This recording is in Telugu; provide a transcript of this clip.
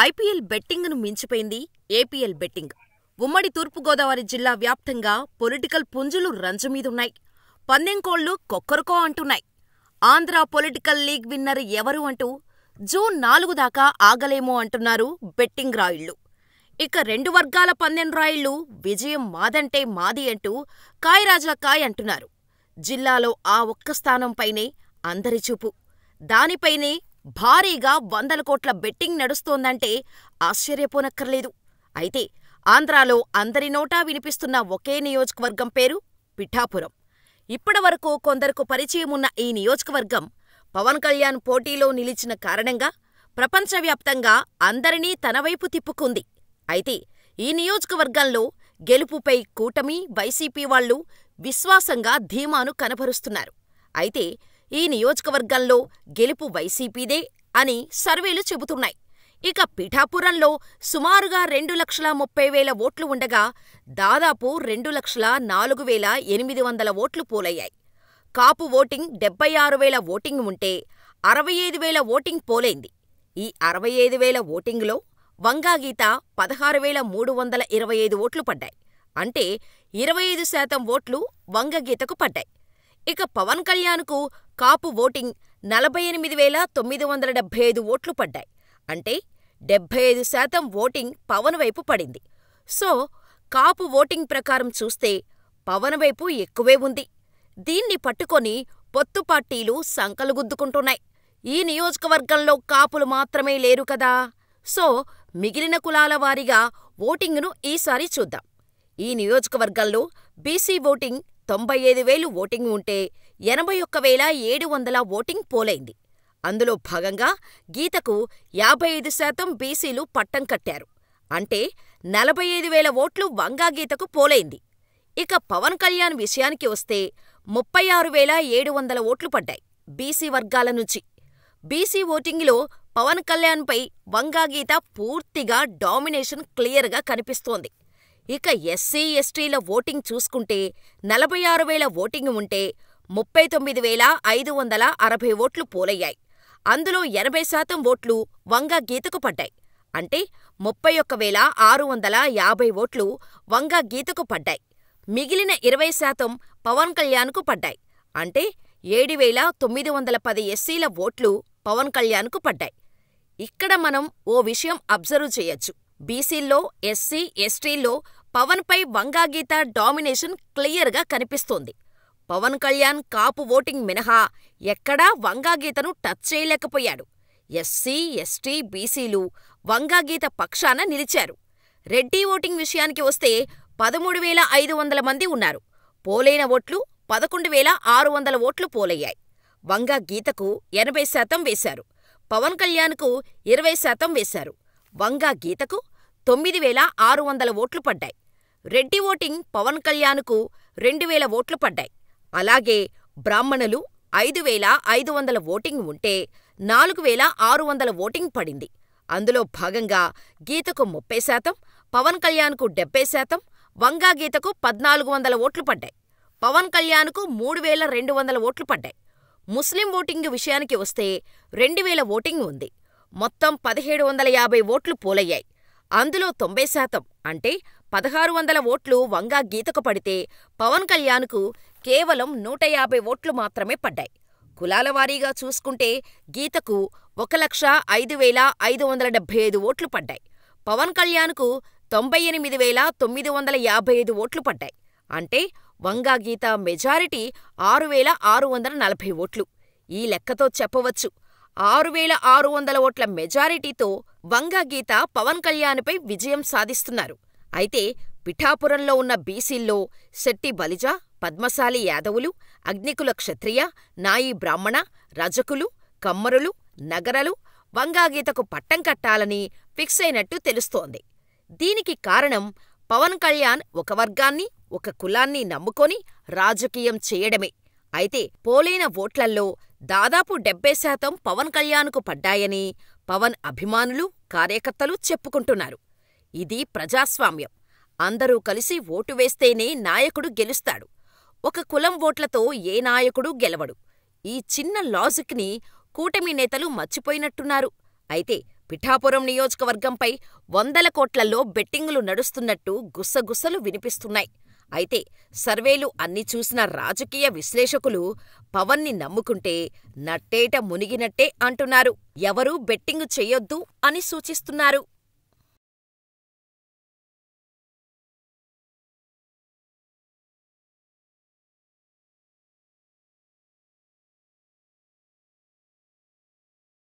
ఐపీఎల్ బెట్టింగును మించిపోయింది ఏపీఎల్ బెట్టింగ్. ఉమ్మడి తూర్పుగోదావరి జిల్లా వ్యాప్తంగా పొలిటికల్ పుంజులు రంజుమీదున్నాయి. పందెంకోళ్లు కొక్కరుకో అంటున్నాయి. ఆంధ్ర పొలిటికల్ లీగ్ విన్నర్ ఎవరు అంటూ జూన్ 4 దాకా ఆగలేమో అంటున్నారు బెట్టింగ్ రాయుళ్లు. ఇక రెండు వర్గాల పందెం రాయుళ్లు విజయం మాదంటే మాది అంటూ కాయ్ రాజా కాయ్ అంటున్నారు. జిల్లాలో ఆ ఒక్క స్థానంపైనే అందరి చూపు. దానిపైనే భారీగా 100 కోట్ల బెట్టింగ్ నడుస్తోందంటే ఆశ్చర్యపోనక్కర్లేదు. అయితే ఆంధ్రాలో అందరి నోటా వినిపిస్తున్న ఒకే నియోజకవర్గం పేరు పిఠాపురం. ఇప్పటివరకు కొందరకు పరిచయమున్న ఈ నియోజకవర్గం పవన్ కళ్యాణ్ పోటీలో నిలిచిన కారణంగా ప్రపంచవ్యాప్తంగా అందరినీ తనవైపు తిప్పుకుంది. అయితే ఈ నియోజకవర్గంలో గెలుపుపై కూటమి, వైసీపీ వాళ్లు విశ్వాసంగా ధీమాను కనబరుస్తున్నారు. అయితే ఈ నియోజకవర్గంలో గెలుపు వైసీపీదే అని సర్వేలు చెబుతున్నాయి. ఇక పిఠాపురంలో సుమారుగా 2,30,000 ఓట్లు ఉండగా దాదాపు 2,04,800 ఓట్లు పోలయ్యాయి. కాపు ఓటింగ్ 76,000 ఓటింగ్ ఉంటే 65,000 ఓటింగ్ పోలైంది. ఈ 65,000 ఓటింగులో వంగాగీత 16,325 ఓట్లు పడ్డాయి. అంటే 25% ఓట్లు వంగగీతకు పడ్డాయి. ఇక పవన్ కళ్యాణ్కు కాపు ఓటింగ్ 48,975 ఓట్లు పడ్డాయి. అంటే 75% ఓటింగ్ పవన్ వైపు పడింది. సో కాపు ఓటింగ్ ప్రకారం చూస్తే పవన్ వైపు ఎక్కువే ఉంది. దీన్ని పట్టుకొని పొత్తు పార్టీలు సంకలు గుద్దుకుంటున్నాయి. ఈ నియోజకవర్గంలో కాపులు మాత్రమే లేరు కదా, సో మిగిలిన కులాల వారీగా ఓటింగును ఈసారి చూద్దాం. ఈ నియోజకవర్గంలో బీసీ ఓటింగ్ 95,000 ఓటింగ్ ఉంటే 81,700 ఓటింగ్ పోలైంది. అందులో భాగంగా గీతకు 55% బీసీలు పట్టం కట్టారు. అంటే 45,000 ఓట్లు వంగాగీతకు పోలైంది. ఇక పవన్ కళ్యాణ్ విషయానికి వస్తే 36,700 ఓట్లు పడ్డాయి బీసీ వర్గాల నుంచి. బీసీ ఓటింగులో పవన్ కళ్యాణ్పై వంగాగీత పూర్తిగా డామినేషన్ క్లియర్గా కనిపిస్తోంది. ఇక ఎస్సీ, ఎస్టీల ఓటింగ్ చూసుకుంటే 46,000 ఓటింగ్ ఉంటే 39,560 ఓట్లు పోలయ్యాయి. అందులో 80% ఓట్లు వంగగీతకు పడ్డాయి. అంటే 31,650 ఓట్లు వంగగీతకు పడ్డాయి. మిగిలిన 20% పవన్ కళ్యాణ్కు పడ్డాయి. అంటే 7,910 ఎస్సీల ఓట్లు పవన్ కళ్యాణ్కు పడ్డాయి. ఇక్కడ మనం ఓ విషయం అబ్జర్వ్ చేయొచ్చు. బీసీల్లో, ఎస్సీ, ఎస్టీల్లో పవన్పై వంగాగీత డామినేషన్ క్లియర్గా కనిపిస్తోంది. పవన్ కళ్యాణ్ కాపు ఓటింగ్ మినహా ఎక్కడా వంగాగీతను టచ్ చేయలేకపోయాడు. ఎస్సీ, ఎస్టీ, బీసీలు వంగాగీత పక్షాన నిలిచారు. రెడ్డి ఓటింగ్ విషయానికి వస్తే 13,500 మంది ఉన్నారు. పోలైన ఓట్లు 11,600 ఓట్లు పోలయ్యాయి. వంగగీతకు 80% వేశారు. పవన్ కళ్యాణ్కు 20% వేశారు. వంగగీతకు 9,600 ఓట్లు పడ్డాయి. రెడ్డి ఓటింగ్ పవన్ కళ్యాణ్కు 2,000 ఓట్లు పడ్డాయి. అలాగే బ్రాహ్మణులు 5,500 ఓటింగ్ ఉంటే 4,600 ఓటింగ్ పడింది. అందులో భాగంగా గీతకు 30%, పవన్ కళ్యాణ్కు 70%, వంగగీతకు 1,400 ఓట్లు పడ్డాయి. పవన్ కళ్యాణ్కు 3,200 ఓట్లు పడ్డాయి. ముస్లిం ఓటింగ్ విషయానికి వస్తే 2,000 ఓటింగ్ ఉంది. మొత్తం 1,750 ఓట్లు పోలయ్యాయి. అందులో 90% అంటే 1,600 ఓట్లు వంగగీతకు పడితే పవన్ కళ్యాణ్కు కేవలం 150 ఓట్లు మాత్రమే పడ్డాయి. కులాల వారీగా చూసుకుంటే గీతకు 1,05,575 ఓట్లు పడ్డాయి. పవన్ కళ్యాణ్కు 98,955 ఓట్లు పడ్డాయి. అంటే వంగగీత మెజారిటీ 6,640 ఓట్లు. ఈ లెక్కతో చెప్పవచ్చు 6,600 ఓట్ల మెజారిటీతో వంగగీత పవన్ కళ్యాణ్పై విజయం సాధిస్తున్నారు. అయితే పిఠాపురంలో ఉన్న బీసీల్లో శెట్టి బలిజ, పద్మశాలి యాదవులు, అగ్నికుల క్షత్రియ, నాయి బ్రాహ్మణ, రజకులు, కమ్మరులు, నగరలు వంగగీతకు పట్టం కట్టాలని ఫిక్స్ అయినట్టు తెలుస్తోంది. దీనికి కారణం పవన్ కళ్యాణ్ ఒక వర్గాన్ని, ఒక కులాన్ని నమ్ముకొని రాజకీయం చేయడమే. అయితే పోలైన ఓట్లల్లో దాదాపు 70% పవన్ కళ్యాణ్కు పడ్డాయని పవన్ అభిమానులు, కార్యకర్తలు చెప్పుకుంటున్నారు. ఇది ప్రజాస్వామ్యం. అందరూ కలిసి ఓటు వేస్తేనే నాయకుడు గెలుస్తాడు. ఒక కులం ఓట్లతో ఏ నాయకుడూ గెలవడు. ఈ చిన్న లాజిక్ని కూటమి నేతలు మర్చిపోయినట్టున్నారు. అయితే పిఠాపురం నియోజకవర్గంపై వందల కోట్లలో బెట్టింగులు నడుస్తున్నట్టు గుసగుసలు వినిపిస్తున్నాయి. అయితే సర్వేలు అన్ని చూసిన రాజకీయ విశ్లేషకులు పవన్ని నమ్ముకుంటే నట్టేట మునిగినట్టే అంటున్నారు. ఎవరూ బెట్టింగు చెయ్యొద్దు అని సూచిస్తున్నారు.